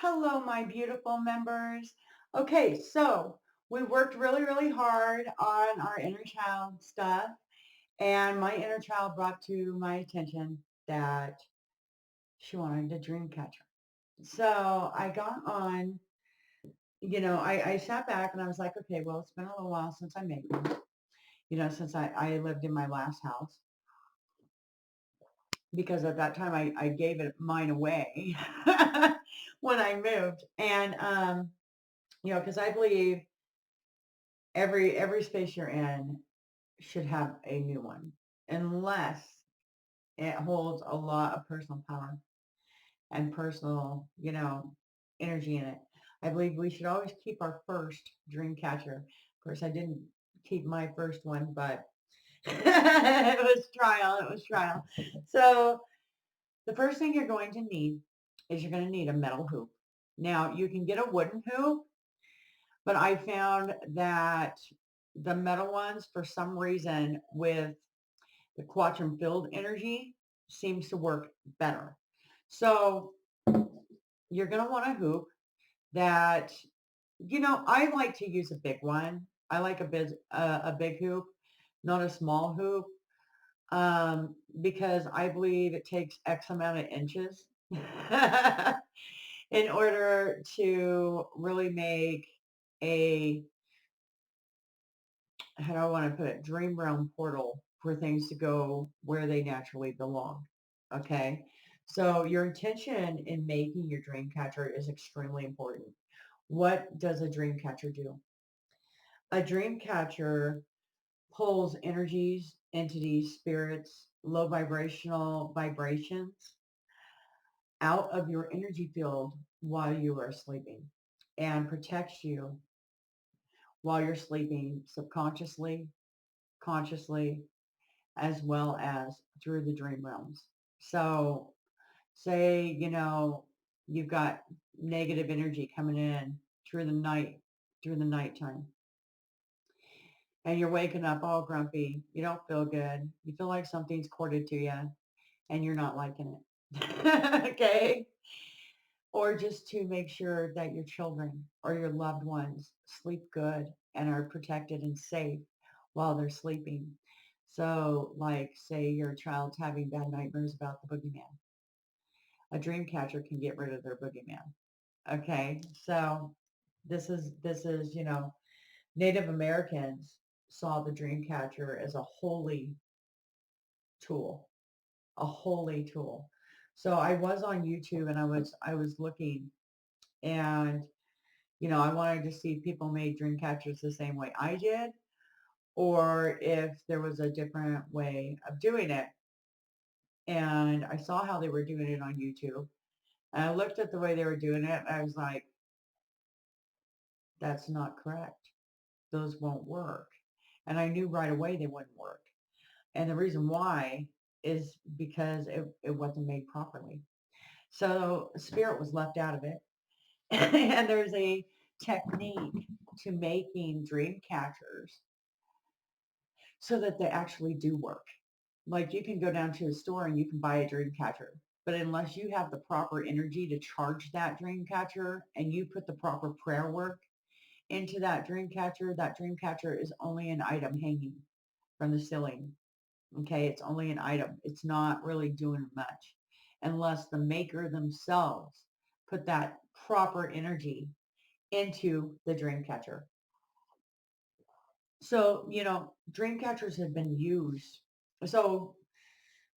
Hello, my beautiful members. Okay, so we worked really, really hard on our inner child stuff, and my inner child brought to my attention that she wanted a dream catcher. So I got on, I sat back and I was like, okay, well, it's been a little while since I made one, since I lived in my last house, because at that time I gave it mine away when I moved. And, because I believe every space you're in should have a new one, unless it holds a lot of personal power and personal, energy in it. I believe we should always keep our first dream catcher. Of course, I didn't keep my first one, but it was trial. It was trial. So the first thing you're going to need is you're going to need a metal hoop. Now you can get a wooden hoop, but I found that the metal ones, for some reason, with the quantum field energy, seems to work better. So you're going to want a hoop that, I like to use a big one. I like a big hoop, not a small hoop, because I believe it takes X amount of inches in order to really make a, how do I want to put it, dream realm portal for things to go where they naturally belong. Okay. So your intention in making your dream catcher is extremely important. What does a dream catcher do? A dream catcher pulls energies, entities, spirits, low vibrational vibrations out of your energy field while you are sleeping and protects you while you're sleeping subconsciously, consciously, as well as through the dream realms. So say, you've got negative energy coming in through the night, through the nighttime, and you're waking up all grumpy. You don't feel good. You feel like something's corded to you and you're not liking it. Okay. Or just to make sure that your children or your loved ones sleep good and are protected and safe while they're sleeping. So, like, say your child's having bad nightmares about the boogeyman. A dream catcher can get rid of their boogeyman. Okay, so this is Native Americans saw the dream catcher as a holy tool, a holy tool. So I was on YouTube and I was looking, and I wanted to see if people made dream catchers the same way I did, or if there was a different way of doing it. And I saw how they were doing it on YouTube. And I looked at the way they were doing it. And I was like, that's not correct. Those won't work. And I knew right away they wouldn't work. And the reason why is because it wasn't made properly. So spirit was left out of it. And there's a technique to making dream catchers so that they actually do work. Like, you can go down to a store and you can buy a dream catcher, but unless you have the proper energy to charge that dream catcher and you put the proper prayer work into that dream catcher is only an item hanging from the ceiling. Okay, it's only an item. It's not really doing much unless the maker themselves put that proper energy into the dream catcher. So, dream catchers have been used. So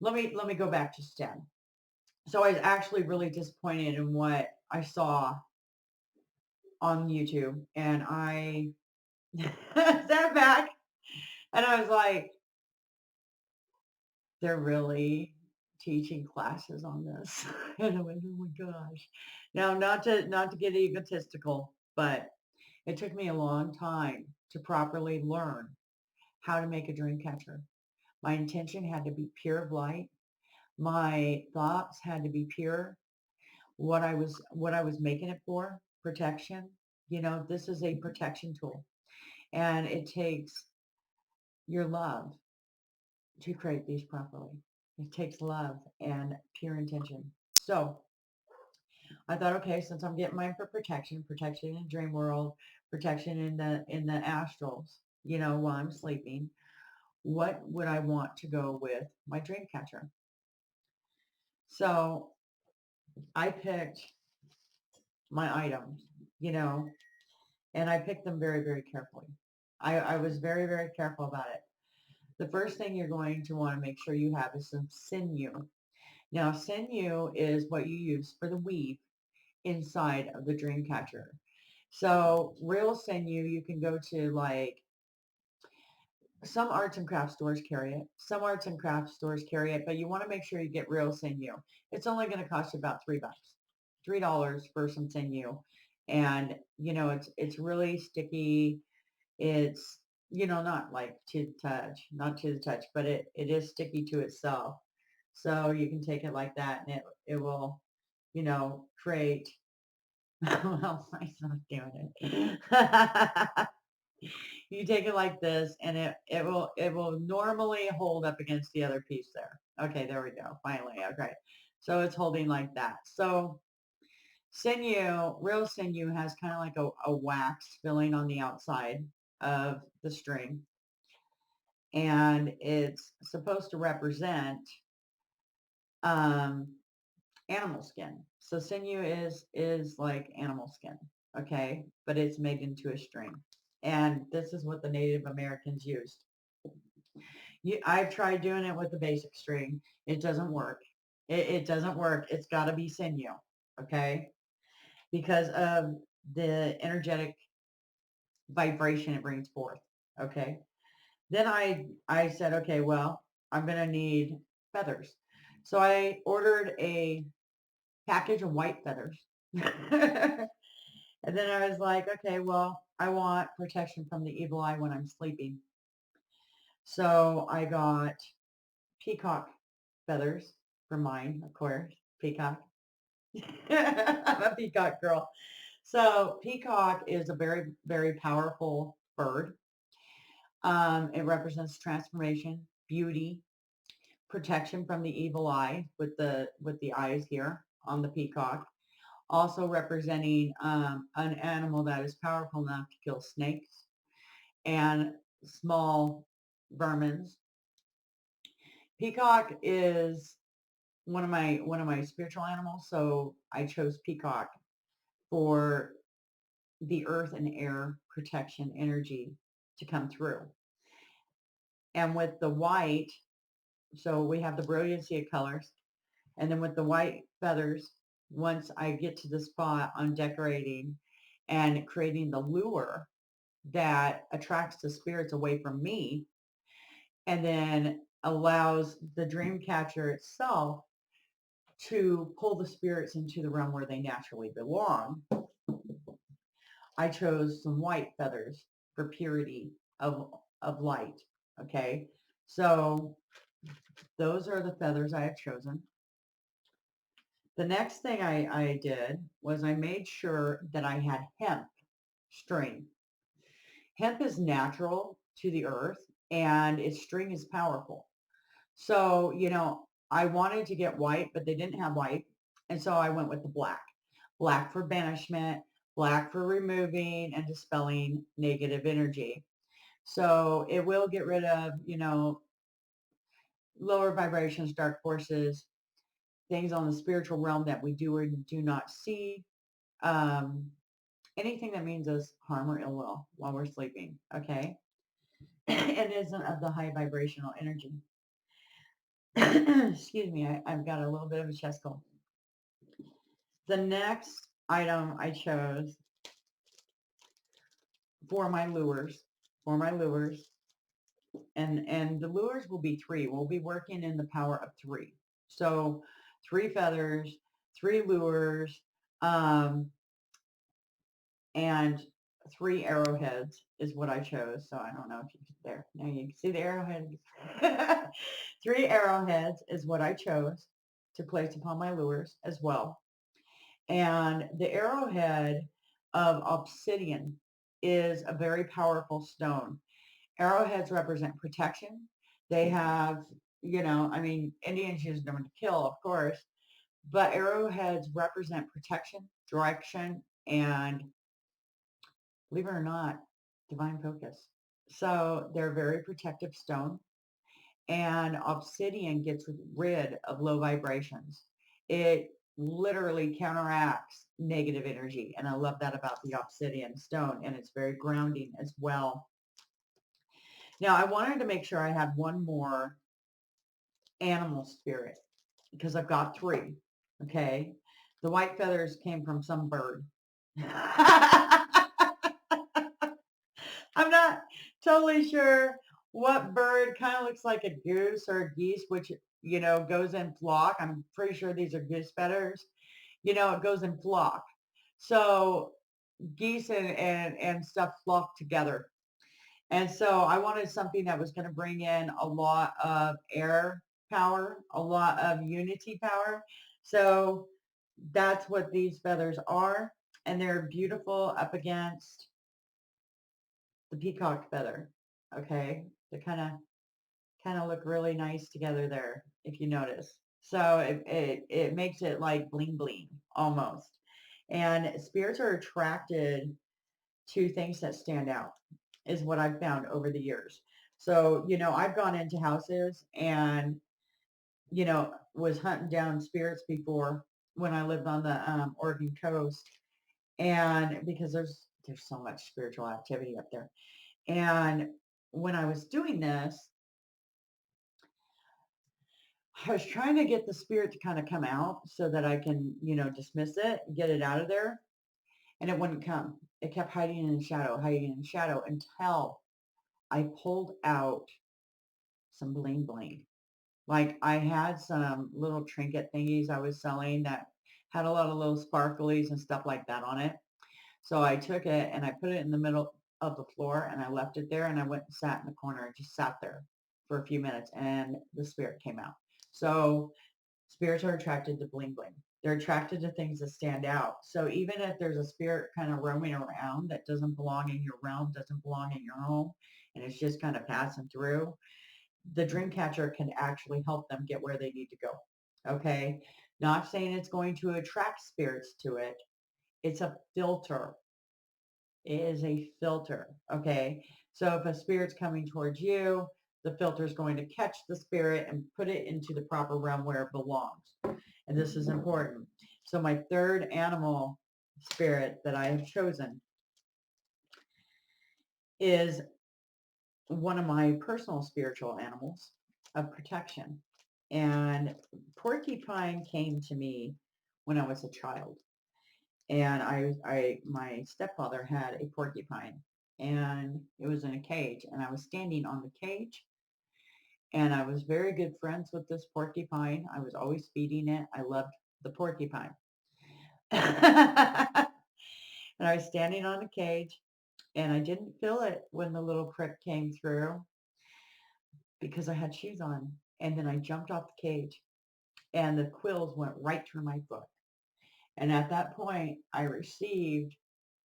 let me go back to STEM. So I was actually really disappointed in what I saw on YouTube, and I sat back and I was like, they're really teaching classes on this. And I went, oh my gosh. Now, not to get egotistical, but it took me a long time to properly learn how to make a dream catcher. My intention had to be pure of light. My thoughts had to be pure. What I was making it for, protection. This is a protection tool, and it takes your love to create these properly. It takes love and pure intention. So I thought, okay, since I'm getting mine for protection, protection in dream world, protection in the astrals, while I'm sleeping, what would I want to go with my dream catcher? So I picked my items, you know, and I picked them very, very carefully. I was very, very careful about it. The first thing you're going to want to make sure you have is some sinew. Now, sinew is what you use for the weave inside of the dream catcher. So real sinew, you can go to like some arts and craft stores carry it. Some arts and craft stores carry it, but you want to make sure you get real sinew. It's only going to cost you about $3, $3 for some sinew. And it's really sticky. It's, not like to the touch, not to the touch, but it is sticky to itself. So you can take it like that and it will, create, well, I'm not doing it. You take it like this and it will normally hold up against the other piece there. Okay, there we go. Finally. Okay. So it's holding like that. So sinew, real sinew has kind of like a wax filling on the outside of the string. And it's supposed to represent um, animal skin. So sinew is like animal skin, okay? But it's made into a string. And this is what the Native Americans used. I've tried doing it with the basic string. It doesn't work. It doesn't work. It's got to be sinew, okay? Because of the energetic vibration it brings forth, okay? Then I said, okay, well, I'm going to need feathers. So I ordered a package of white feathers. And then I was like, okay, well, I want protection from the evil eye when I'm sleeping. So I got peacock feathers for mine, of course. Peacock. I'm a peacock girl. So peacock is a very, very powerful bird. It represents transformation, beauty, protection from the evil eye with the eyes here on the peacock. Also representing an animal that is powerful enough to kill snakes and small vermins. Peacock is one of my spiritual animals, so I chose peacock for the earth and air protection energy to come through. And with the white, so we have the brilliancy of colors, and then with the white feathers, once I get to the spot on decorating and creating the lure that attracts the spirits away from me and then allows the dream catcher itself to pull the spirits into the realm where they naturally belong, I chose some white feathers for purity of light. Okay. So those are the feathers I have chosen. The next thing I did was I made sure that I had hemp string. Hemp is natural to the earth and its string is powerful. So, I wanted to get white, but they didn't have white. And so I went with the black. Black for banishment, black for removing and dispelling negative energy. So it will get rid of, lower vibrations, dark forces, things on the spiritual realm that we do or do not see. Um, anything that means us harm or ill will while we're sleeping. Okay. And isn't of the high vibrational energy. Excuse me, I've got a little bit of a chest cold. The next item I chose for my lures, and the lures will be three. We'll be working in the power of three. So 3 feathers, 3 lures, um, and 3 arrowheads is what I chose. So I don't know if you can there. Now you can see the arrowhead. 3 arrowheads is what I chose to place upon my lures as well. And the arrowhead of obsidian is a very powerful stone. Arrowheads represent protection. They have, I mean, Indians use them to kill, of course, But arrowheads represent protection, direction, and believe it or not, divine focus. So they're very protective stone, and obsidian gets rid of low vibrations. It literally counteracts negative energy, and I love that about the obsidian stone, and it's very grounding as well. Now, I wanted to make sure I had one more animal spirit because I've got three. Okay. The white feathers came from some bird. I'm not totally sure what bird. Kind of looks like a goose or a geese, which, goes in flock. I'm pretty sure these are goose feathers. It goes in flock. So geese and stuff flock together. And so I wanted something that was going to bring in a lot of air power, a lot of unity power. So that's what these feathers are. And they're beautiful up against the peacock feather. Okay. They kind of look really nice together there, if you notice. So it makes it like bling bling almost. And spirits are attracted to things that stand out, is what I've found over the years. So, I've gone into houses and, was hunting down spirits before when I lived on the Oregon coast. And because there's so much spiritual activity up there. And when I was doing this, I was trying to get the spirit to kind of come out so that I can, dismiss it, get it out of there. And it wouldn't come. It kept hiding in shadow until I pulled out some bling bling. Like I had some little trinket thingies I was selling that had a lot of little sparklies and stuff like that on it. So I took it and I put it in the middle of the floor and I left it there and I went and sat in the corner and just sat there for a few minutes and the spirit came out. So spirits are attracted to bling bling. They're attracted to things that stand out. So even if there's a spirit kind of roaming around that doesn't belong in your realm, doesn't belong in your home, and it's just kind of passing through, the dream catcher can actually help them get where they need to go. Okay. Not saying it's going to attract spirits to it. It's a filter. It is a filter. Okay. So if a spirit's coming towards you, the filter is going to catch the spirit and put it into the proper realm where it belongs. And this is important. So my third animal spirit that I have chosen is one of my personal spiritual animals of protection. And porcupine came to me when I was a child. And my stepfather had a porcupine and it was in a cage and I was standing on the cage and I was very good friends with this porcupine. I was always feeding it. I loved the porcupine. And I was standing on the cage and I didn't feel it when the little prick came through because I had shoes on. And then I jumped off the cage and the quills went right through my foot. And at that point, I received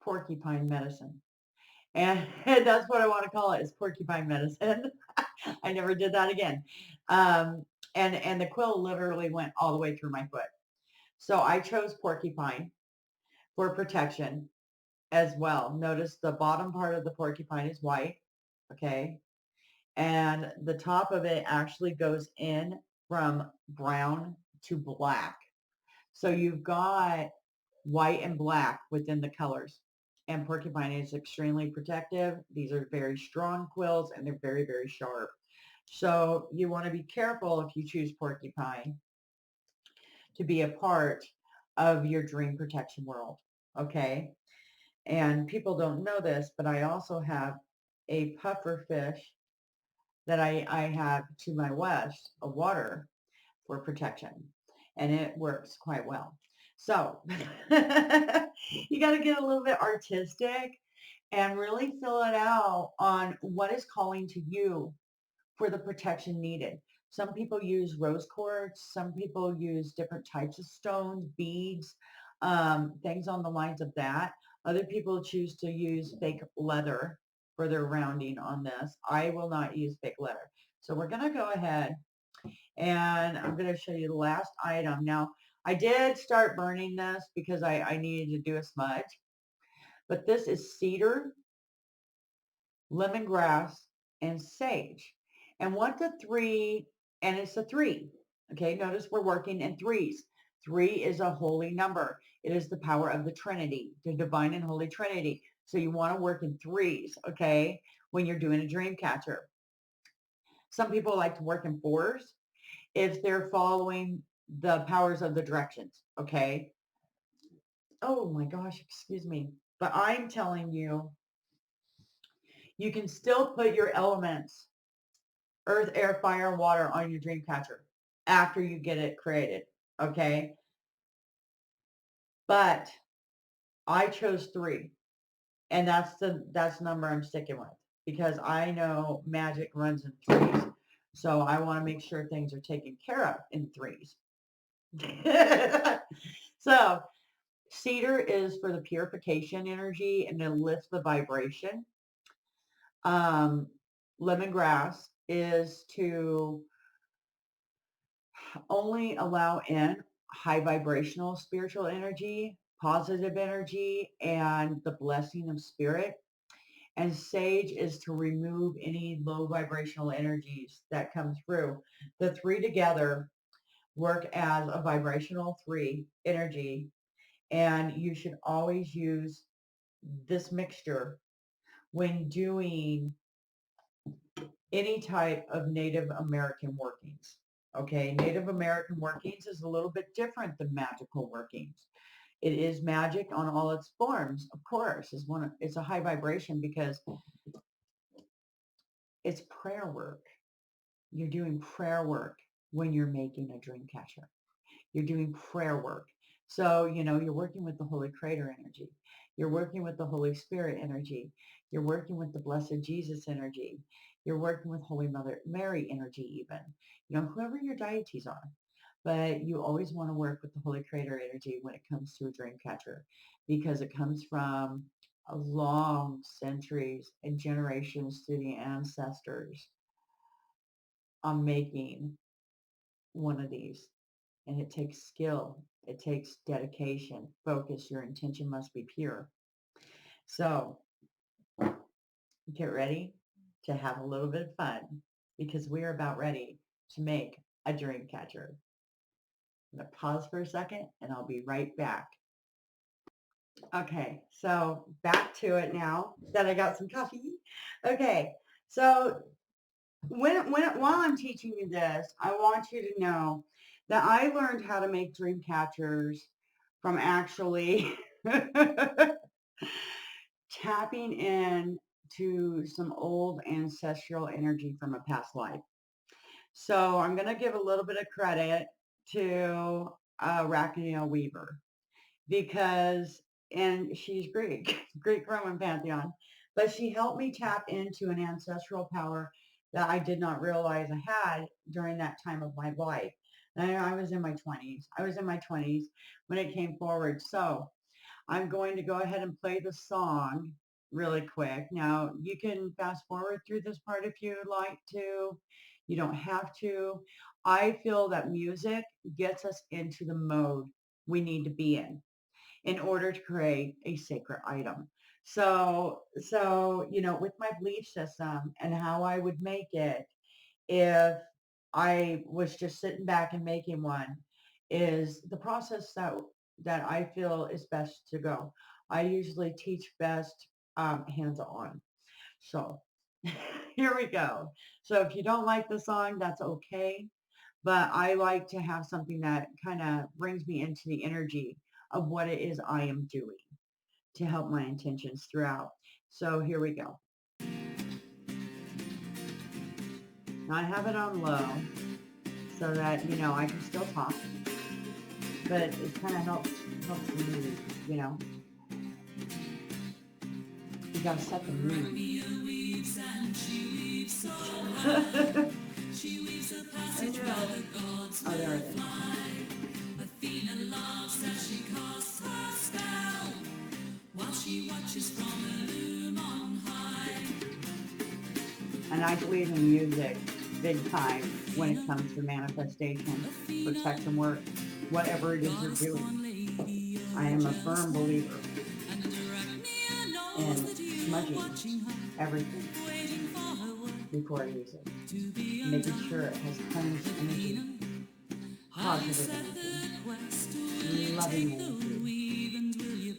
porcupine medicine. And that's what I want to call it, is porcupine medicine. I never did that again. Um, and the quill literally went all the way through my foot. So I chose porcupine for protection as well. Notice the bottom part of the porcupine is white. Okay. And the top of it actually goes in from brown to black. So you've got white and black within the colors. And porcupine is extremely protective. These are very strong quills and they're very, very sharp. So you want to be careful if you choose porcupine to be a part of your dream protection world. Okay. And people don't know this, but I also have a puffer fish that I have to my west of water for protection. And it works quite well. So you got to get a little bit artistic and really fill it out on what is calling to you for the protection needed. Some people use rose quartz. Some people use different types of stones, beads, things on the lines of that. Other people choose to use fake leather for their rounding on this. I will not use fake leather. So we're going to go ahead and I'm going to show you the last item. Now, I did start burning this because I needed to do a smudge, but this is cedar, lemongrass, and sage. And what the three, and it's a three. Okay, notice we're working in threes. Three is a holy number. It is the power of the Trinity, the divine and holy Trinity. So you want to work in threes, okay, when you're doing a dream catcher. Some people like to work in fours if they're following the powers of the directions, okay? Oh my gosh, excuse me. But I'm telling you, you can still put your elements, earth, air, fire, and water on your dream catcher after you get it created, okay? But I chose three, and that's the number I'm sticking with because I know magic runs in threes. So I want to make sure things are taken care of in threes. So cedar is for the purification energy and to lift the vibration. Lemongrass is to only allow in high vibrational spiritual energy, positive energy, and the blessing of spirit. And sage is to remove any low vibrational energies that come through. The three together work as a vibrational three energy, and you should always use this mixture when doing any type of Native American workings. Okay, Native American workings is a little bit different than magical workings. It is magic on all its forms, of course. It's a high vibration because it's prayer work. You're doing prayer work when you're making a dream catcher. You're doing prayer work. So, you're working with the Holy Creator energy. You're working with the Holy Spirit energy. You're working with the Blessed Jesus energy. You're working with Holy Mother Mary energy even. Whoever your deities are. But you always want to work with the Holy Creator energy when it comes to a dream catcher because it comes from a long centuries and generations through the ancestors on making one of these. And it takes skill. It takes dedication, focus. Your intention must be pure. So get ready to have a little bit of fun because we're about ready to make a dream catcher. I'm going to pause for a second and I'll be right back. Okay, so back to it now that I got some coffee. Okay, so while I'm teaching you this, I want you to know that I learned how to make dream catchers from actually tapping in to some old ancestral energy from a past life. So I'm going to give a little bit of credit to Raquel Weaver because, and she's Greek, Greek Roman pantheon, but she helped me tap into an ancestral power that I did not realize I had during that time of my life. And I was in my 20s. I was in my 20s when it came forward. So I'm going to go ahead and play the song really quick. Now, you can fast forward through this part if you'd like to. You don't have to. I feel that music gets us into the mode we need to be in order to create a sacred item. So, with my belief system and how I would make it if I was just sitting back and making one is the process that I feel is best to go. I usually teach best hands-on. So here we go. So if you don't like the song, that's okay. But I like to have something that kind of brings me into the energy of what it is I am doing to help my intentions throughout. So here we go. Now I have it on low so that, I can still talk, but it kind of helps me, you know. You gotta set the mood. Oh, there it is. And I believe in music big time when it comes to manifestation, protection work, whatever it is you're doing. I am a firm believer in smudging everything before I use it, making sure it has cleansed energy, positive energy, loving energy.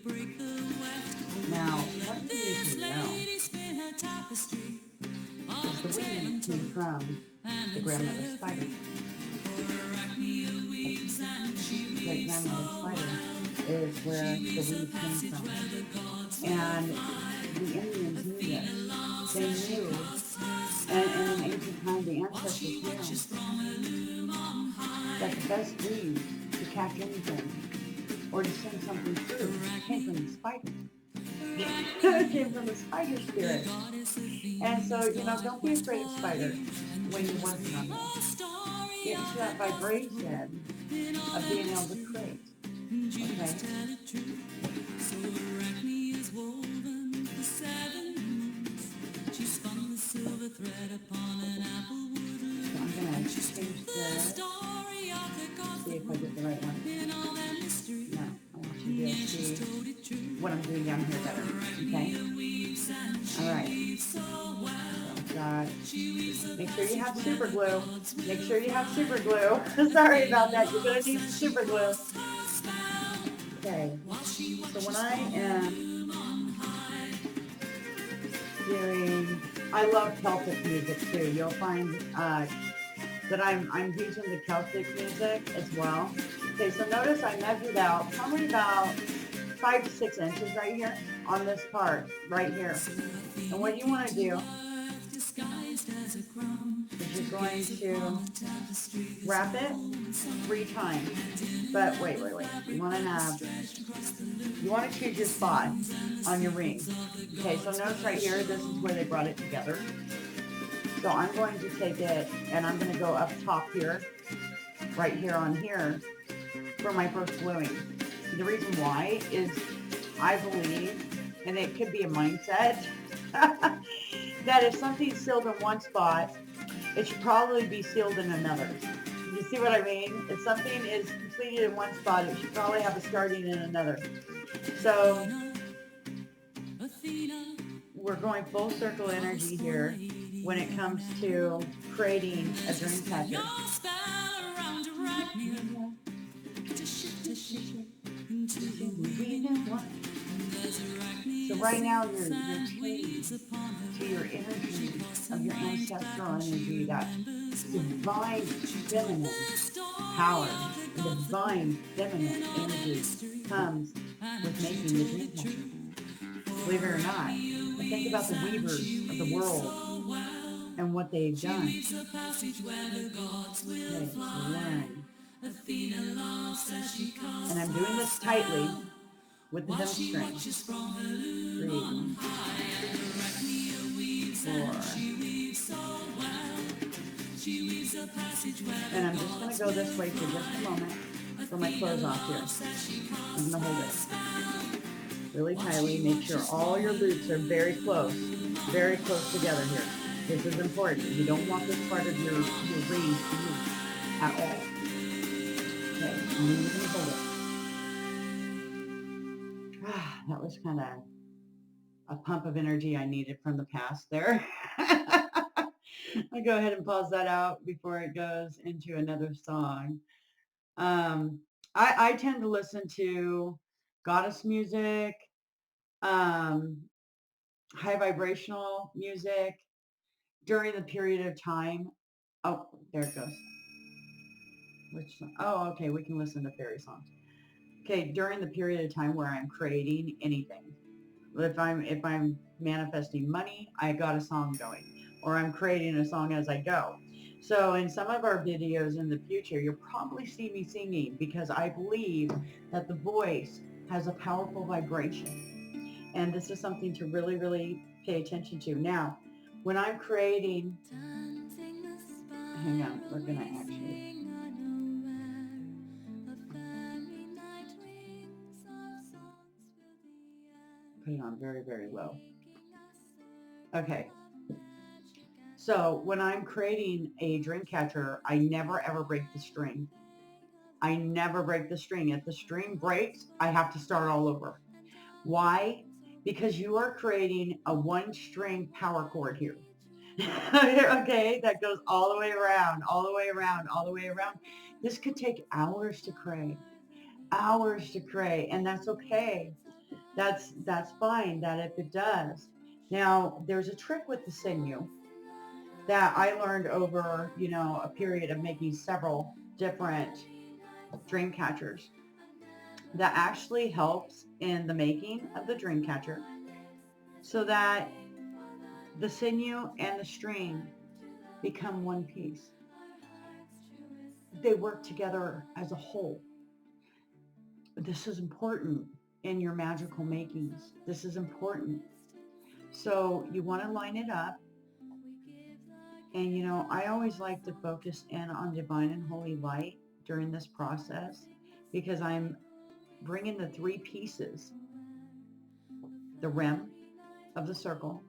Now, what you need to know is the weed came from the grandmother spider. The grandmother spider is where the weed came from. And the Indians knew this. They knew, and in ancient times, the ancestors knew that the best weed to catch anything or to send something through came from the spider. It came from the spider spirit. And so, don't be afraid of spiders when you're working on this. Get into that vibration of being able to create. Okay? So I'm going to change this. See if I get the right one. No, I want you to be able to see what I'm doing down here better. Okay? All right. So got, make sure you have super glue. Make sure you have super glue. Sorry about that. You're going to need super glue. Okay. So when I am doing, I love Celtic music too. You'll find that I'm using the Celtic music as well. Okay, so notice I measured out probably about 5 to 6 inches right here on this part, right here. And what you want to do is you're going to wrap it 3 times. But wait. You want to choose your spot on your ring. Okay, so notice right here, this is where they brought it together. So I'm going to take it and I'm going to go up top here, right here on here, for my first gluing. The reason why is I believe, and it could be a mindset, that if something's sealed in one spot, it should probably be sealed in another. You see what I mean? If something is completed in one spot, it should probably have a starting in another. So we're going full circle energy here when it comes to creating a dream catcher. So right now you're tuning to your energy of your ancestral energy, that divine feminine power, divine feminine energy comes with making the dream catcher. Believe it or not, think about the weavers of the world and what they've done. Okay, so 1. And I'm doing this tightly with the hem string. 3, 4. And I'm just going to go this way for just a moment for my close off here. I'm going to hold it really tightly. Make sure all your loops are very close together here. This is important. You don't want this part of your ring to move at all. Okay, and then you're going to hold it. That was kind of a pump of energy I needed from the past there. I'll go ahead and pause that out before it goes into another song. I tend to listen to goddess music, high vibrational music during the period of time. Oh, there it goes. Which song? Oh, okay, we can listen to fairy songs. Okay, during the period of time where I'm creating anything. If I'm manifesting money, I got a song going, or I'm creating a song as I go. So in some of our videos in the future, you'll probably see me singing because I believe that the voice has a powerful vibration. And this is something to really, really pay attention to. Now, when I'm creating, hang on, we're going to actually put it on very, very low. Okay. So when I'm creating a dream catcher, I never ever break the string. I never break the string. If the string breaks, I have to start all over. Why? Because you are creating a one string power chord here. Okay, that goes all the way around, all the way around, all the way around. This could take hours to create, and that's okay. That's fine. That if it does. Now, there's a trick with the sinew that I learned over, a period of making several different dream catchers that actually helps in the making of the dream catcher so that the sinew and the string become one piece. They work together as a whole. This is important in your magical makings. This is important. So you want to line it up. And, I always like to focus in on divine and holy light during this process because I'm bringing the three pieces, the rim of the circle,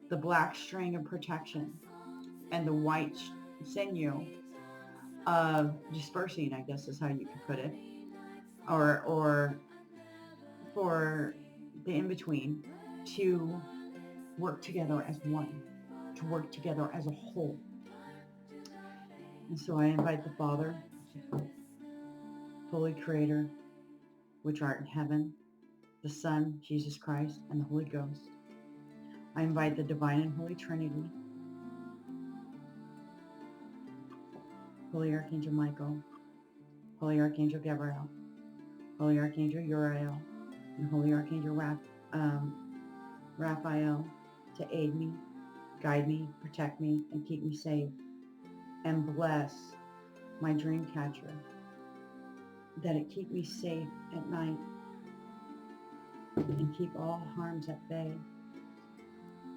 the black string of protection, and the white sinew of dispersing, I guess is how you could put it, or for the in-between to work together as one, to work together as a whole. And so I invite the Father, Holy Creator, which art in heaven, the Son, Jesus Christ, and the Holy Ghost. I invite the Divine and Holy Trinity, Holy Archangel Michael, Holy Archangel Gabriel, Holy Archangel Uriel, and Holy Archangel Raphael to aid me, guide me, protect me, and keep me safe, and bless my dream catcher, that it keep me safe at night and keep all harms at bay,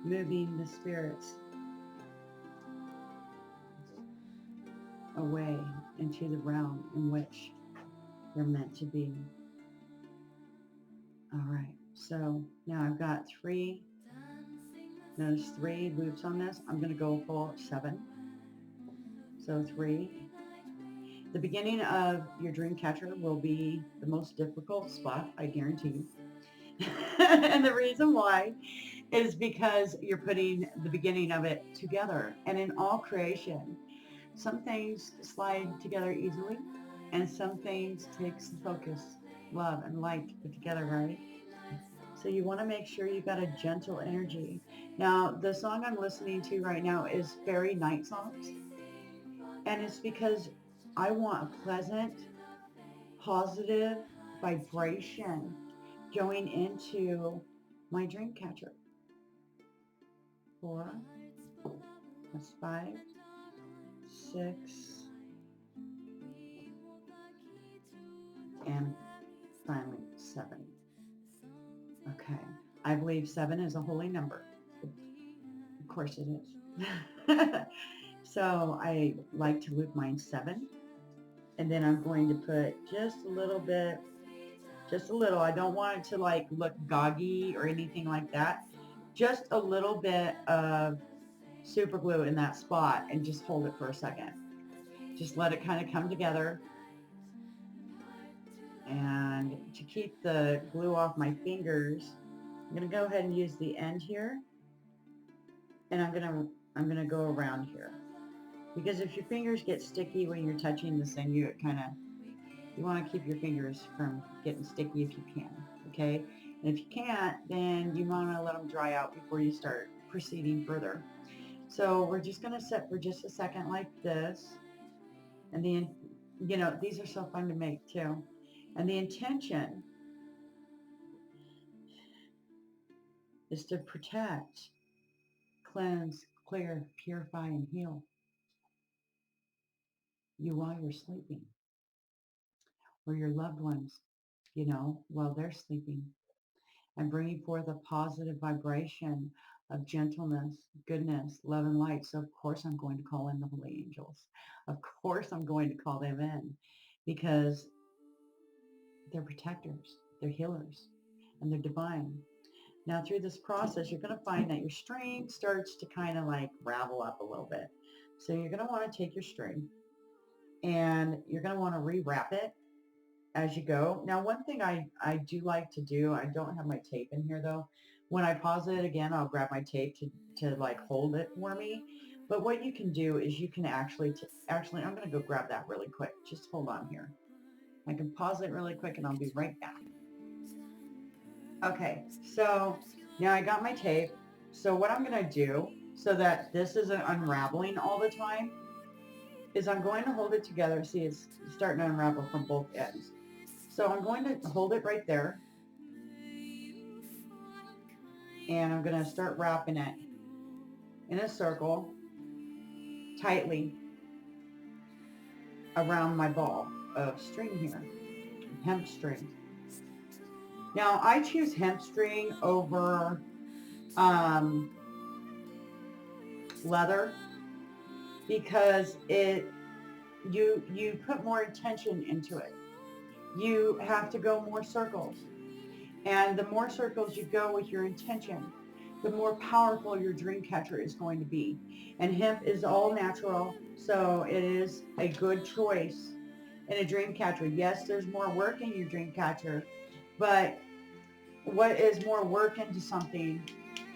moving the spirits away into the realm in which they're meant to be. All right, so now I've got notice three loops on this. I'm going to go full 7. So 3. The beginning of your dream catcher will be the most difficult spot, I guarantee you. And the reason why is because you're putting the beginning of it together. And in all creation, some things slide together easily and some things take some focus, love, and light to put together, right? So you want to make sure you got a gentle energy. Now, the song I'm listening to right now is Fairy Night Songs. And it's because I want a pleasant, positive vibration going into my dream catcher. 4, that's 5, 6, and finally 7. Okay. I believe 7 is a holy number. Of course it is. So I like to loop mine 7. And then I'm going to put just a little bit, I don't want it to like look goggy or anything like that. Just a little bit of super glue in that spot and just hold it for a second. Just let it kind of come together. And to keep the glue off my fingers, I'm going to go ahead and use the end here. And I'm going to go around here. Because if your fingers get sticky when you're touching the sinew, you want to keep your fingers from getting sticky if you can, okay? And if you can't, then you want to let them dry out before you start proceeding further. So we're just going to sit for just a second like this. And then, these are so fun to make too. And the intention is to protect, cleanse, clear, purify, and heal you while you're sleeping, or your loved ones, while they're sleeping, and bringing forth a positive vibration of gentleness, goodness, love, and light. So of course I'm going to call in the holy angels. Of course I'm going to call them in because they're protectors, they're healers, and they're divine. Now through this process, you're going to find that your string starts to kind of like ravel up a little bit. So you're going to want to take your string and you're going to want to rewrap it as you go. Now, one thing I do like to do, I don't have my tape in here though. When I pause it again, I'll grab my tape to like hold it for me. But what you can do is you can actually, I'm going to go grab that really quick. Just hold on here. I can pause it really quick and I'll be right back. Okay, so now I got my tape. So what I'm going to do so that this isn't unraveling all the time is I'm going to hold it together. See, it's starting to unravel from both ends. So I'm going to hold it right there. And I'm going to start wrapping it in a circle tightly around my ball of string here, hemp string. Now I choose hemp string over leather because you put more intention into it. You have to go more circles. And the more circles you go with your intention, the more powerful your dream catcher is going to be. And hemp is all natural, so it is a good choice in a dream catcher. Yes, there's more work in your dream catcher, but what is more work into something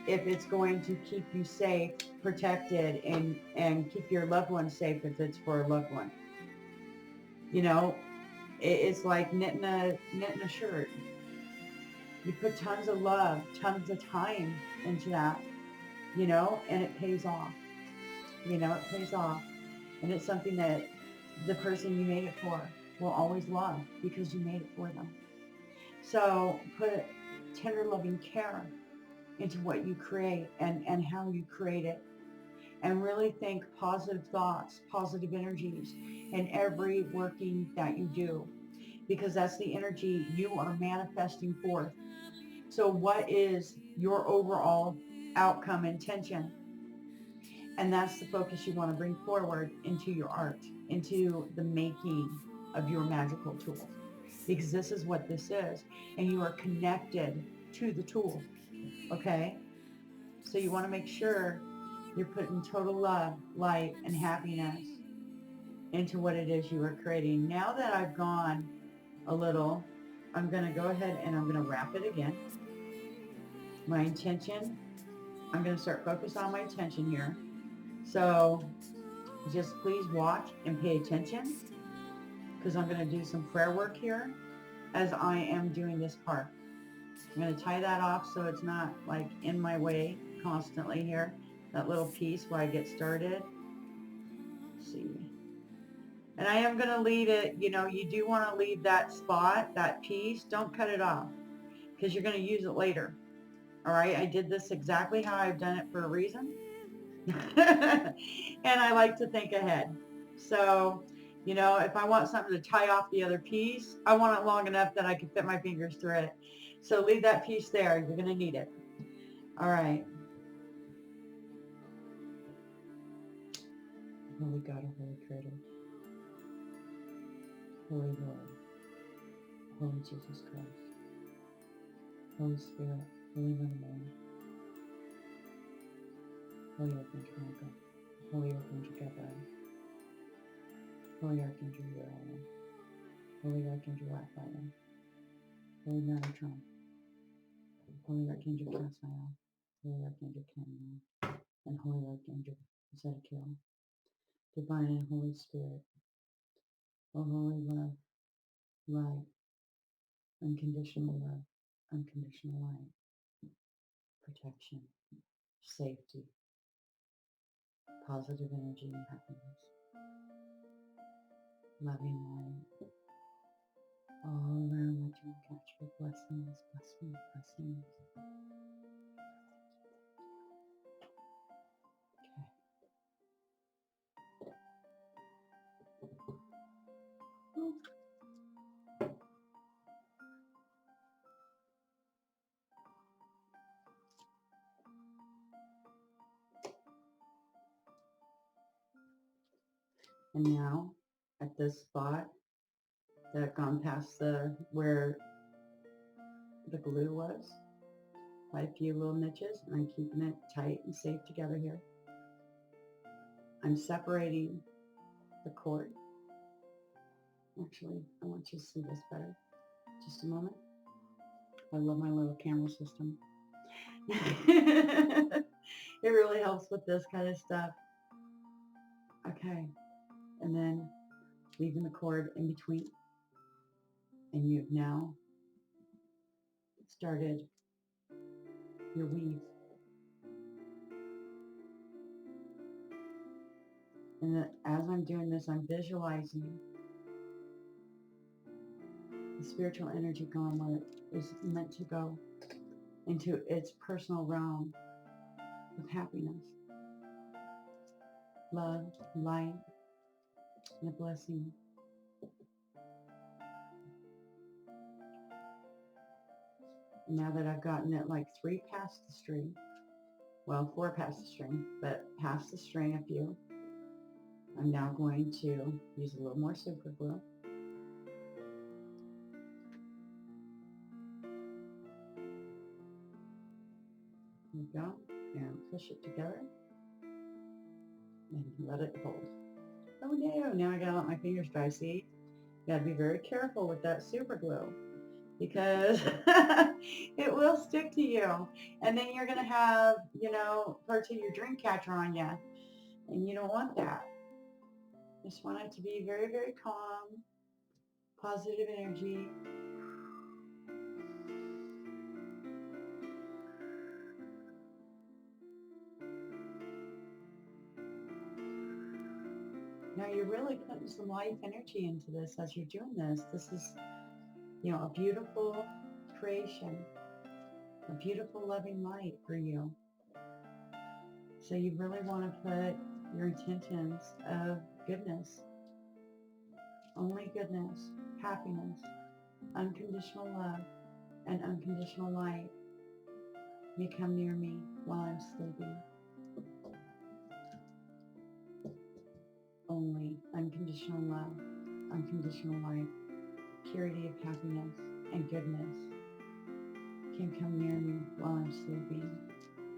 if it's going to keep you safe, protected, and keep your loved one safe if it's for a loved one? You know, it's like knitting a shirt. You put tons of love, tons of time into that, and it pays off. It pays off. And it's something that the person you made it for will always love because you made it for them. So put tender loving care into what you create and how you create it. And really think positive thoughts, positive energies in every working that you do, because that's the energy you are manifesting forth. So what is your overall outcome intention? And that's the focus you want to bring forward into your art, into the making of your magical tool, because this is what this is. And you are connected to the tool. Okay. So you want to make sure you're putting total love, light, and happiness into what it is you are creating. Now that I've gone a little, I'm going to go ahead and I'm going to wrap it again. My intention, I'm going to start focus on my intention here. So just please watch and pay attention, because I'm going to do some prayer work here as I am doing this part. I'm going to tie that off so it's not like in my way constantly here. That little piece where I get started. Let's see. And I am going to leave it, you do want to leave that spot, that piece. Don't cut it off because you're going to use it later. All right. I did this exactly how I've done it for a reason. And I like to think ahead. So, if I want something to tie off the other piece, I want it long enough that I can fit my fingers through it. So leave that piece there. You're going to need it. All right. Holy God, Holy Creator, Holy Lord, Holy Jesus Christ, Holy Spirit, Holy Mother Mary, Holy Archangel Michael, Holy Archangel Gabriel, Holy Archangel Uriel, Holy Archangel Raphael, Holy Metatron, Holy Archangel Cassiel, Holy Archangel Caniel, and Holy Archangel Zedekiel, Divine and Holy Spirit, O Holy Love, Light, unconditional love, unconditional light, protection, safety, positive energy and happiness, loving light, all around my dream catcher, blessings, blessings, blessings. Okay. And now, at this spot that I've gone past where the glue was, by a few little niches, and I'm keeping it tight and safe together here. I'm separating the cord Actually, I want you to see this better. Just a moment. I love my little camera system. It really helps with this kind of stuff. Okay. And then leaving the cord in between. And you've now started your weave. And as I'm doing this, I'm visualizing the spiritual energy going where it is meant to go, into its personal realm of happiness, love, light, and a blessing. Now that I've gotten it like 3 past the string, well, 4 past the string, but past the string a few, I'm now going to use a little more super glue. There we go. And push it together and let it hold. Oh no, now I gotta let my fingers dry. See, you gotta be very careful with that super glue because it will stick to you. And then you're gonna have, parts of your dream catcher on you. And you don't want that. Just want it to be very, very calm, positive energy. Now you're really putting some life energy into this as you're doing this. This is, a beautiful creation, a beautiful loving light for you. So you really want to put your intentions of goodness, only goodness, happiness, unconditional love, and unconditional light may come near me while I'm sleeping. Only unconditional love, unconditional light, purity of happiness and goodness can come near me while I'm sleeping.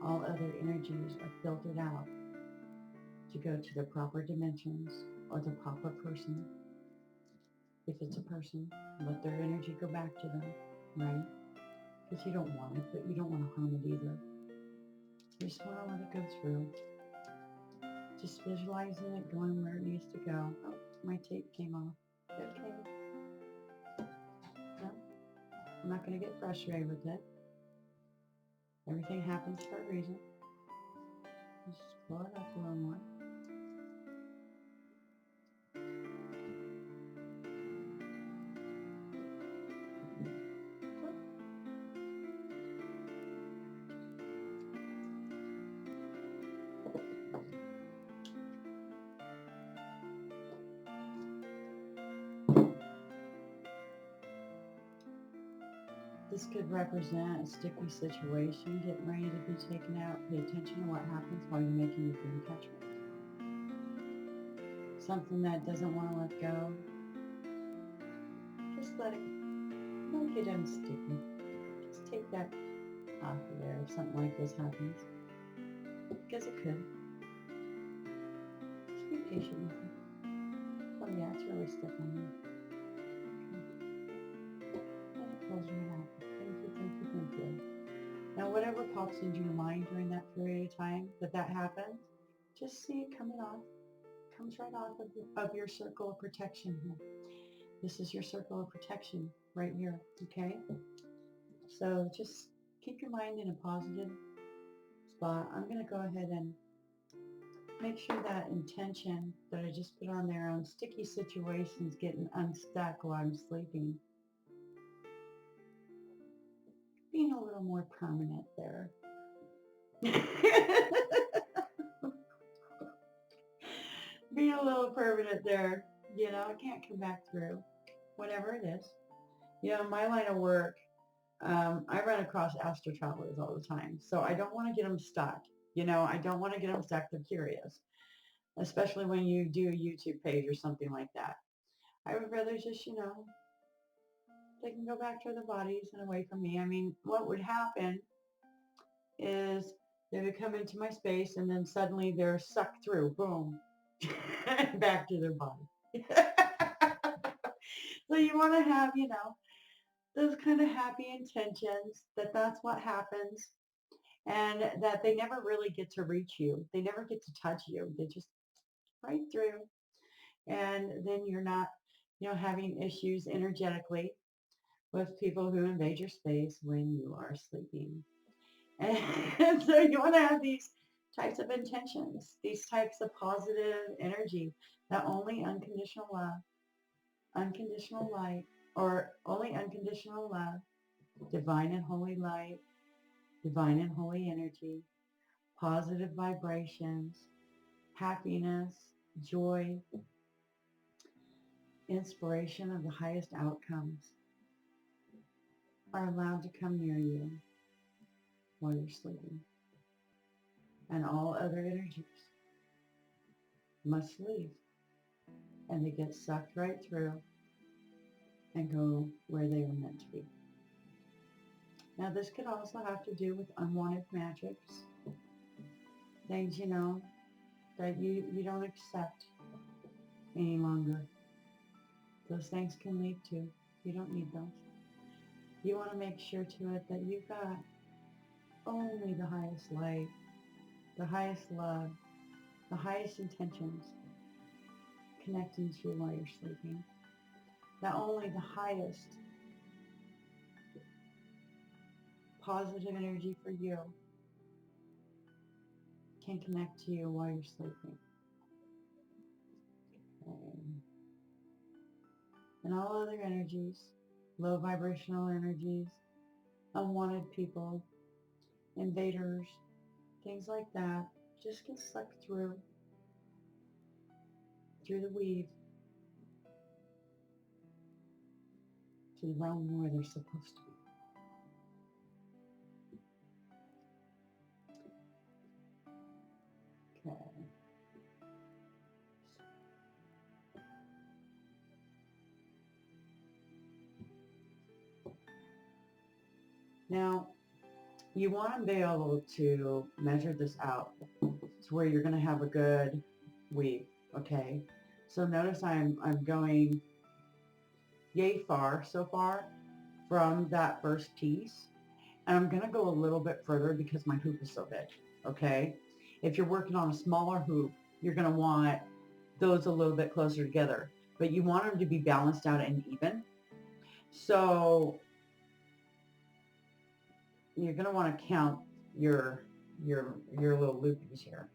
All other energies are filtered out to go to the proper dimensions or the proper person. If it's a person, let their energy go back to them, right? Because you don't want it, but you don't want to harm it either. You just want to let it go through. Just visualizing it going where it needs to go. Oh, my tape came off. Okay. No, I'm not going to get frustrated with it. Everything happens for a reason. Just pull it up a little more. This could represent a sticky situation getting ready to be taken out. Pay attention to what happens while you're making your dream catcher. Something that doesn't want to let go. Just let it, don't get unsticky. Just take that off of there if something like this happens. Because it could. Just be patient with it. Oh yeah, it's really stuck on you. And it pulls right out. Thank you, thank you, thank you. Now whatever pops into your mind during that period of time that happens, just see it coming off. It comes right off of your circle of protection here. This is your circle of protection right here, okay? So just keep your mind in a positive spot. I'm going to go ahead and make sure that intention that I just put on there on sticky situations getting unstuck while I'm sleeping, being a little more permanent there. Being a little permanent there. It can't come back through, whatever it is. My line of work, I run across astral travelers all the time. So I don't want to get them stuck. I don't want to get them stuck. They're curious, especially when you do a YouTube page or something like that. I would rather just, they can go back to their bodies and away from me. I mean, what would happen is they would come into my space and then suddenly they're sucked through, boom, back to their body. So you want to have, those kind of happy intentions that that's what happens and that they never really get to reach you. They never get to touch you. They just right through. And then you're not, having issues energetically with people who invade your space when you are sleeping. And so you want to have these types of intentions, these types of positive energy that only unconditional love, unconditional light, or only unconditional love, divine and holy light, divine and holy energy, positive vibrations, happiness, joy, inspiration of the highest outcomes are allowed to come near you while you're sleeping. And all other energies must leave. And they get sucked right through and go where they were meant to be. Now this could also have to do with unwanted magics, things, that you don't accept any longer. Those things can leave too. You don't need those. You want to make sure to it that you've got only the highest light, the highest love, the highest intentions connecting to you while you're sleeping. That only the highest positive energy for you can connect to you while you're sleeping. Okay. And all other energies, low vibrational energies, unwanted people, invaders, things like that, just get sucked through the weave to the realm where they're supposed to be. Okay. Now, you want to be able to measure this out to where you're going to have a good weave, okay? So notice I'm going yay far so far from that first piece. And I'm going to go a little bit further because my hoop is so big, okay? If you're working on a smaller hoop, you're going to want those a little bit closer together. But you want them to be balanced out and even. So you're going to want to count your little loopies here.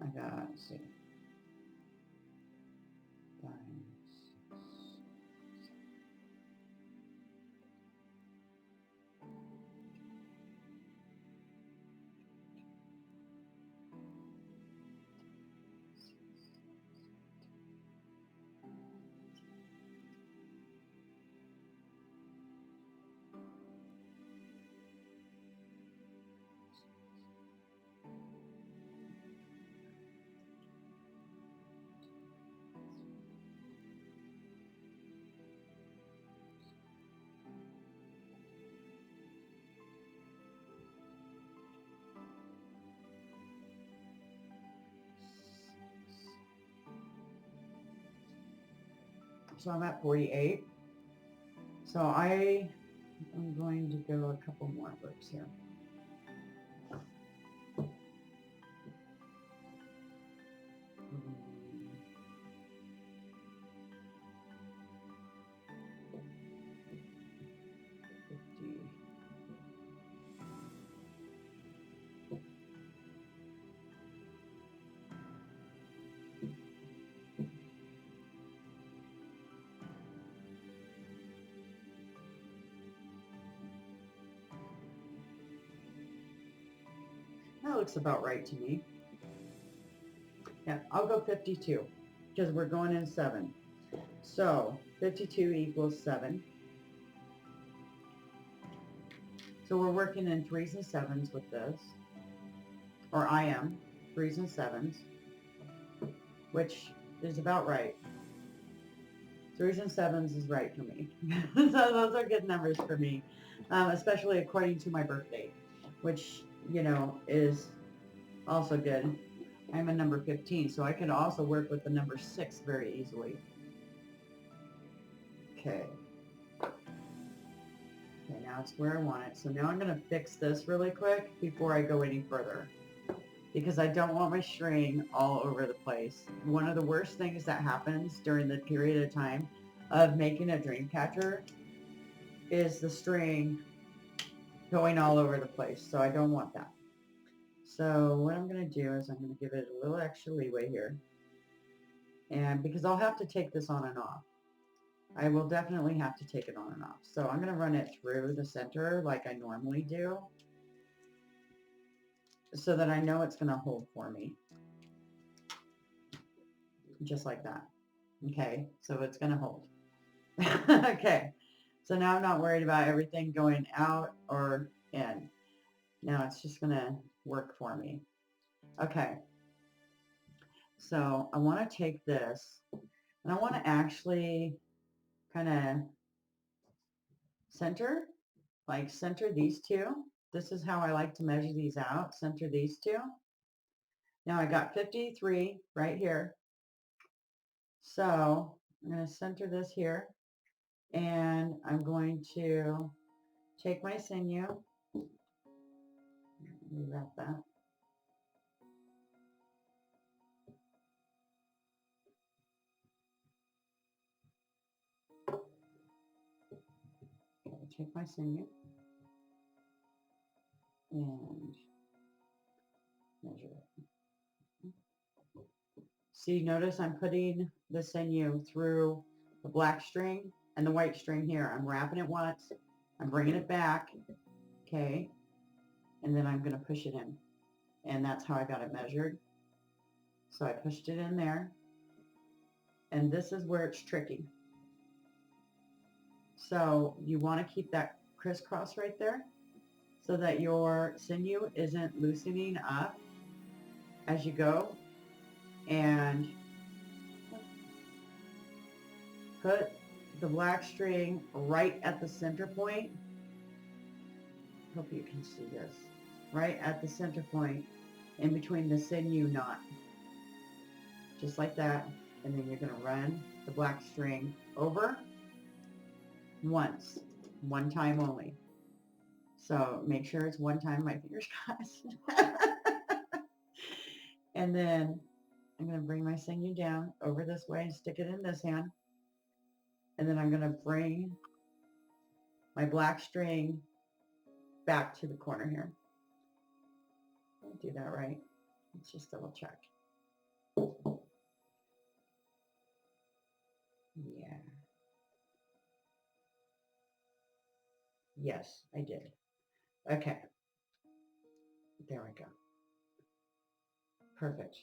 I got, let's see. 5, 6, 7. So I'm at 48. So I am going to go a couple more loops here. That looks about right to me. Yeah, I'll go 52 because we're going in 7. So 52 equals 7. So we're working in 3s and 7s with this. Or I am. 3s and 7s. Which is about right. 3s and 7s is right for me. So those are good numbers for me. Especially according to my birth date. Which, is also good. I'm a number 15, so I can also work with the number 6 very easily. Okay. Okay, now it's where I want it. So now I'm going to fix this really quick before I go any further, because I don't want my string all over the place. One of the worst things that happens during the period of time of making a dream catcher is the string going all over the place. So I don't want that. So what I'm going to do is I'm going to give it a little extra leeway here. And because I'll have to take this on and off. I will definitely have to take it on and off. So I'm going to run it through the center like I normally do, so that I know it's going to hold for me. Just like that. Okay, so it's going to hold. Okay, so now I'm not worried about everything going out or in. Now it's just going to work for me. Okay, so I want to take this and I want to actually kind of center these two. This is how I like to measure these out, center these two. Now I got 53 right here. So I'm going to center this here, and I'm going to take my sinew, wrap that. Okay, take my sinew and measure it. See, notice I'm putting the sinew through the black string and the white string here. I'm wrapping it once, I'm bringing it back, okay, and then I'm going to push it in. And that's how I got it measured. So I pushed it in there, and this is where it's tricky. So you want to keep that crisscross right there so that your sinew isn't loosening up as you go, and put the black string right at the center point. Hope you can see this. Right at the center point in between the sinew knot. Just like that. And then you're going to run the black string over once. One time only. So make sure it's one time. My fingers crossed. And then I'm going to bring my sinew down over this way and stick it in this hand. And then I'm going to bring my black string back to the corner here. I'll do that right. Let's just double check. Yeah. Yes, I did. Okay. There we go. Perfect.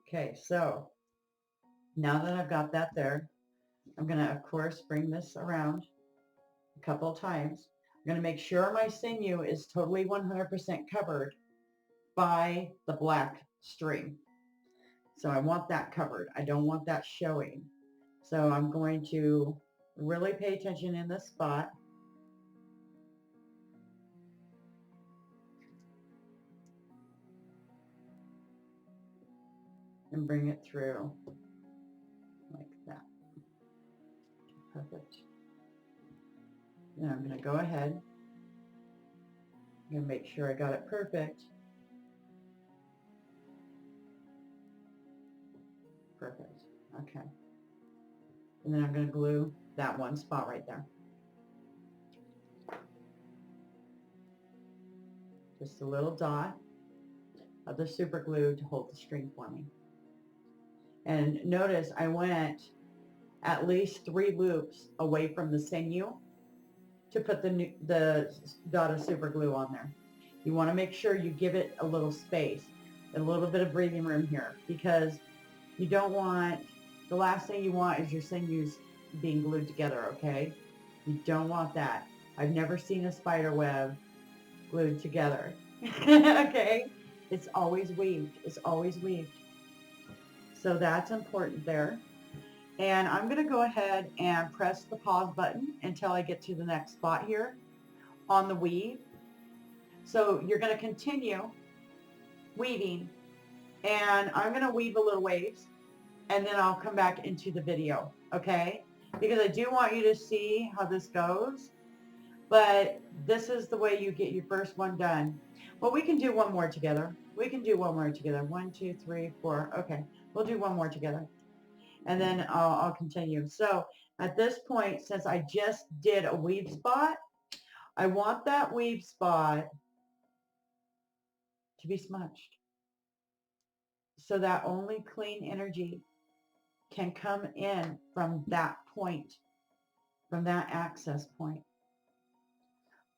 Okay, so now that I've got that there, I'm going to, of course, bring this around a couple of times. I'm going to make sure my sinew is totally 100% covered by the black string. So I want that covered. I don't want that showing. So I'm going to really pay attention in this spot. And bring it through like that. Perfect. Now I'm going to go ahead. I'm going to make sure I got it perfect. Perfect. Okay. And then I'm going to glue that one spot right there. Just a little dot of the super glue to hold the string for me. And notice I went at least 3 loops away from the sinew to put the dot of super glue on there. You want to make sure you give it a little space, a little bit of breathing room here, because you don't want, the last thing you want is your sinews being glued together, okay? You don't want that. I've never seen a spider web glued together. Okay? It's always weaved. It's always weaved. So that's important there. And I'm going to go ahead and press the pause button until I get to the next spot here on the weave. So you're going to continue weaving, and I'm going to weave a little waves, and then I'll come back into the video, okay? because I do want you to see how this goes. But this is the way you get your first one done. Well, we can do one more together. We can do one more together. 1, 2, 3, 4. Okay, we'll do one more together. And then I'll continue. So at this point, since I just did a weave spot, I want that weave spot to be smudged so that only clean energy can come in from that point, from that access point.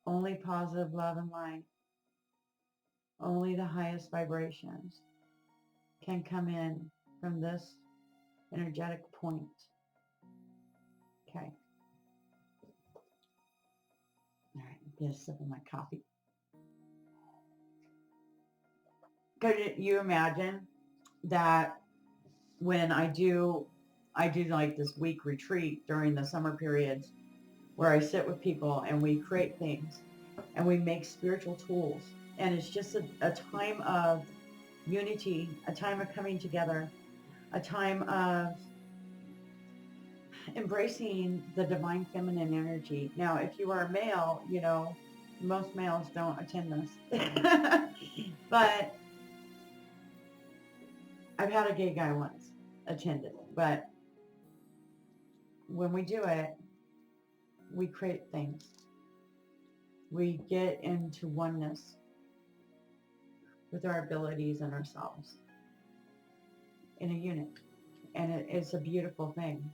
Only positive love and light, only the highest vibrations can come in from this energetic point. Okay. All right, get a sip of my coffee. Could you imagine that when I do like this week retreat during the summer periods where I sit with people and we create things and we make spiritual tools, and it's just a time of unity, a time of coming together, a time of embracing the divine feminine energy. Now, if you are a male, you know, most males don't attend this. But I've had a gay guy once attend it. But when we do it, we create things. We get into oneness with our abilities and ourselves in a unit. And it's a beautiful thing.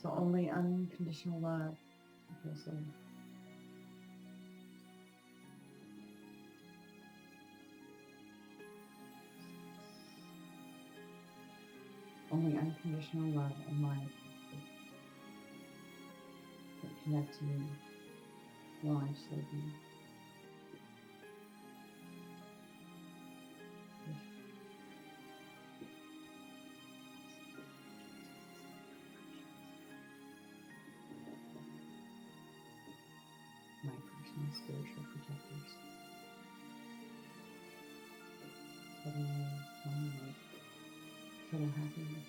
So only unconditional love. Okay, so only unconditional love and light that connect to me while I'm sleeping. My personal spiritual protectors. Total love, total light, total happiness.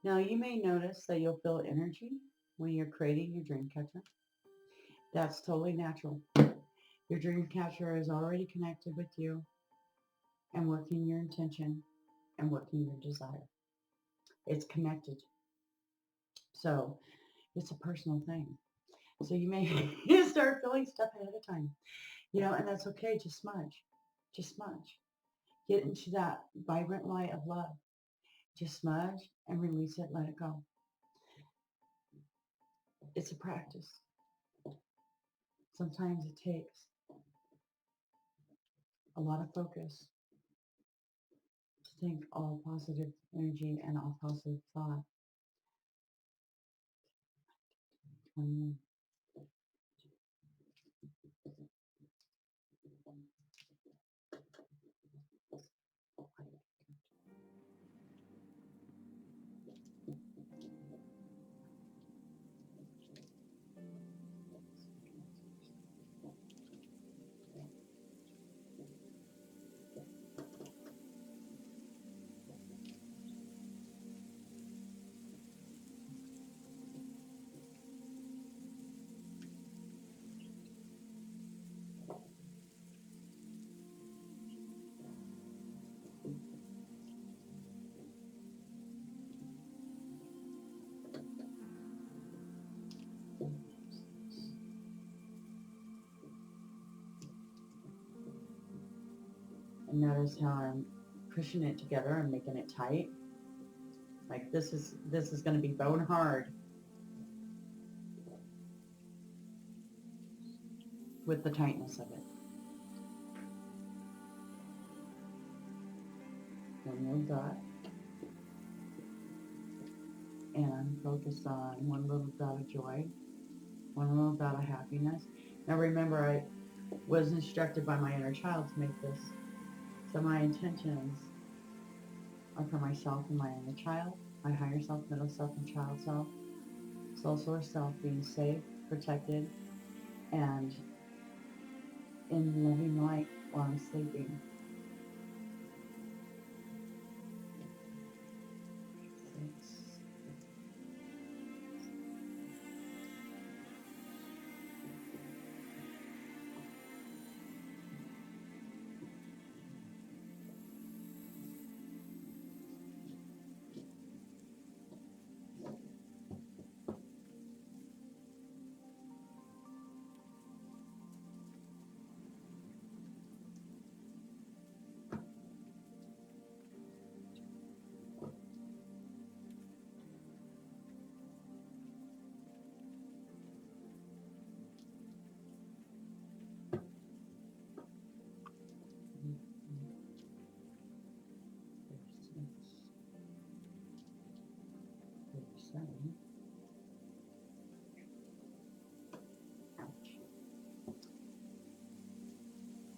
Now you may notice that you'll feel energy when you're creating your dream catcher. That's totally natural. Your dream catcher is already connected with you and working your intention and working your desire. It's connected. So it's a personal thing. So you may start feeling stuff ahead of time, you know, and that's okay. Just smudge. Just smudge. Get into that vibrant light of love. Just smudge and release it. Let it go. It's a practice. Sometimes it takes a lot of focus to think all positive energy and all positive thought. 21. And notice how I'm pushing it together and making it tight. Like this is going to be bone hard with the tightness of it. One little dot. And focus on one little dot of joy, one little dot of happiness. Now remember, I was instructed by my inner child to make this. So my intentions are for myself and my inner child, my higher self, middle self, and child self, soul source self being safe, protected, and in loving light while I'm sleeping. Ouch.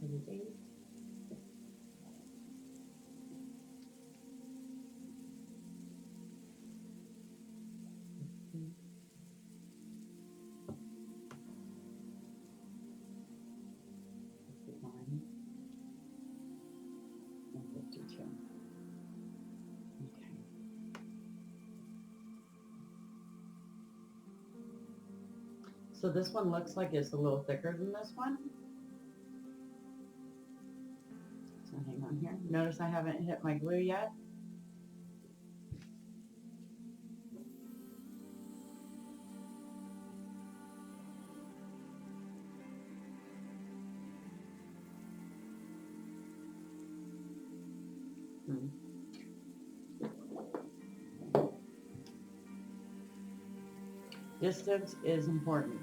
38. 50. 59. And 52. Okay. So this one looks like it's a little thicker than this one. So hang on here. Notice I haven't hit my glue yet. Distance is important.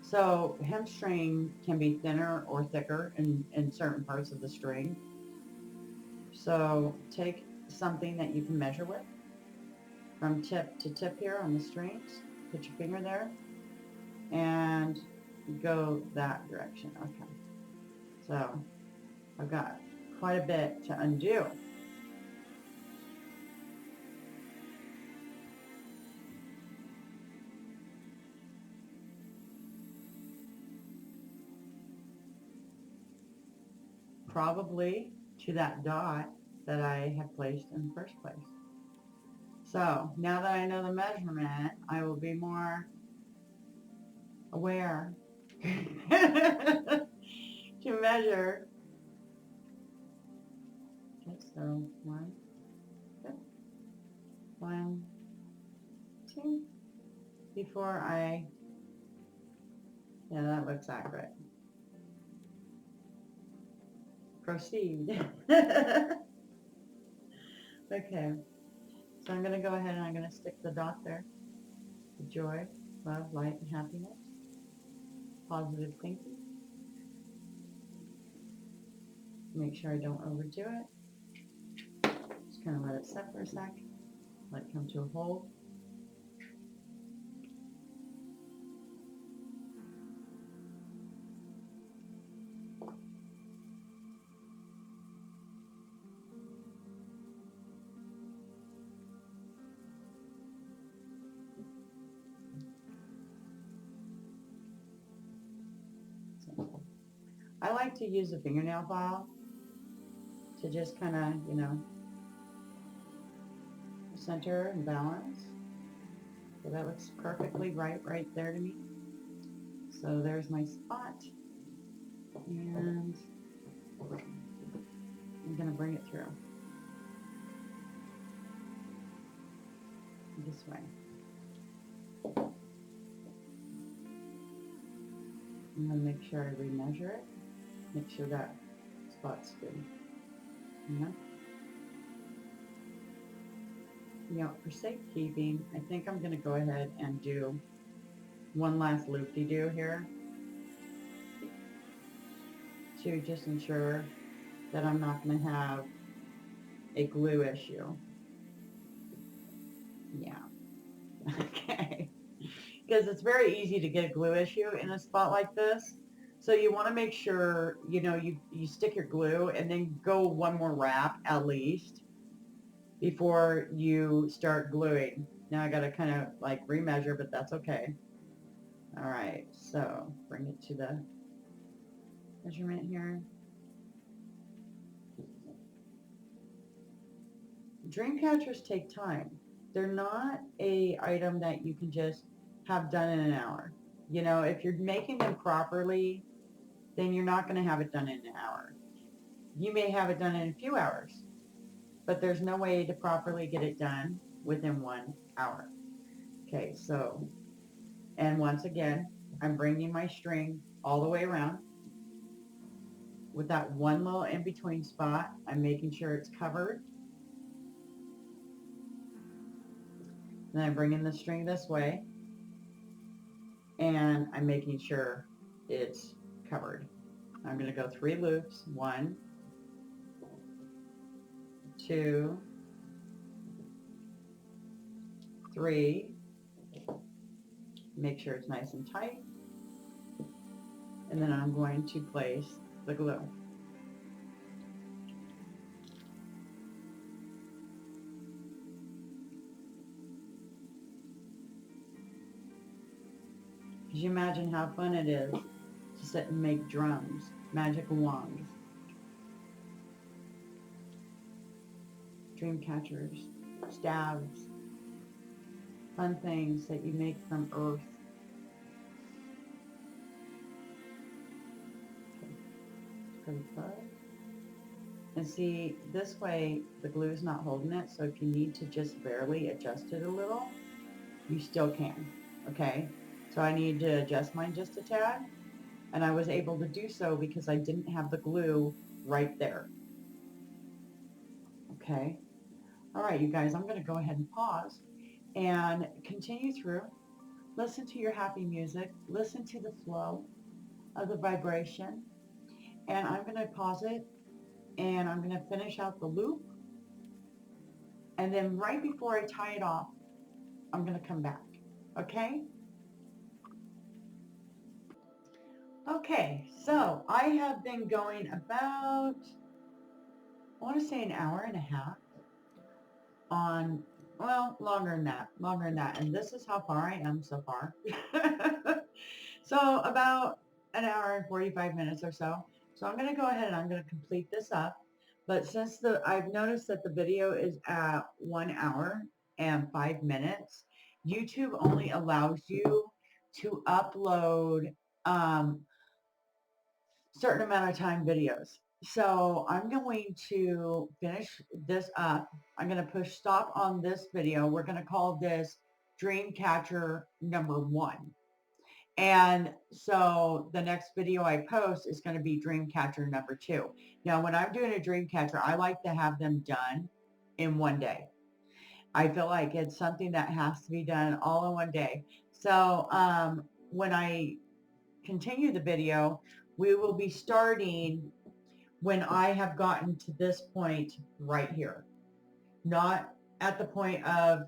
So hemp string can be thinner or thicker in certain parts of the string. So take something that you can measure with from tip to tip here on the strings. Put your finger there and go that direction. Okay. So I've got quite a bit to undo. Probably to that dot that I had placed in the first place. So now that I know the measurement, I will be more aware to measure. Okay, so 1, 2, before I, yeah, that looks accurate. Proceed. Okay, so I'm going to go ahead and I'm going to stick the dot there. Joy, love, light, and happiness. Positive thinking. Make sure I don't overdo it. Just kind of let it set for a sec. Let it come to a hold. I like to use a fingernail file to just kind of, you know, center and balance. So that looks perfectly right there to me. So there's my spot. And I'm going to bring it through this way. I'm going to make sure I remeasure it. Make sure that spot's good. Yeah. You know, for safekeeping, I think I'm going to go ahead and do one last loop-de-doo here to just ensure that I'm not going to have a glue issue. Yeah. Okay. Because it's very easy to get a glue issue in a spot like this. So you want to make sure, you know, you stick your glue and then go one more wrap at least before you start gluing. Now I got to kind of like remeasure, but that's okay. All right, so bring it to the measurement here. Dream catchers take time. They're not a item that you can just have done in an hour. You know, if you're making them properly, then you're not going to have it done in an hour. You may have it done in a few hours, but there's no way to properly get it done within 1 hour. Okay, so, and once again, I'm bringing my string all the way around. With that one little in-between spot, I'm making sure it's covered. Then I'm bringing the string this way, and I'm making sure it's covered. I'm going to go 3 loops. 1, 2, 3. Make sure it's nice and tight. And then I'm going to place the glue. Could you imagine how fun it is to sit and make drums, magic wands, dream catchers, staves, fun things that you make from earth. And see, this way the glue is not holding it, so if you need to just barely adjust it a little, you still can, okay? So I need to adjust mine just a tad, and I was able to do so because I didn't have the glue right there. Okay? All right, you guys, I'm going to go ahead and pause and continue through. Listen to your happy music. Listen to the flow of the vibration. And I'm going to pause it, and I'm going to finish out the loop. And then right before I tie it off, I'm going to come back. Okay? Okay, so I have been going about, I want to say an hour and a half on, well, longer than that. And this is how far I am so far. So about an hour and 45 minutes or so. So I'm going to go ahead and I'm going to complete this up. But since I've noticed that the video is at 1 hour and 5 minutes, YouTube only allows you to upload certain amount of time videos. So I'm going to finish this up. I'm going to push stop on this video. We're going to call this Dreamcatcher number 1. And so the next video I post is going to be Dreamcatcher number 2. Now, when I'm doing a Dreamcatcher, I like to have them done in 1 day. I feel like it's something that has to be done all in 1 day. So when I continue the video, we will be starting when I have gotten to this point right here. Not at the point of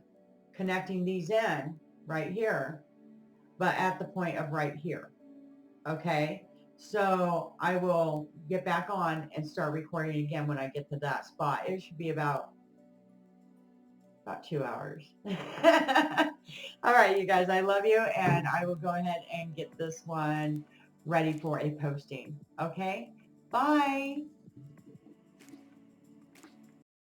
connecting these in right here, but at the point of right here. Okay, so I will get back on and start recording again when I get to that spot. It should be about 2 hours. All right, you guys, I love you, and I will go ahead and get this one ready for a posting. Okay, bye.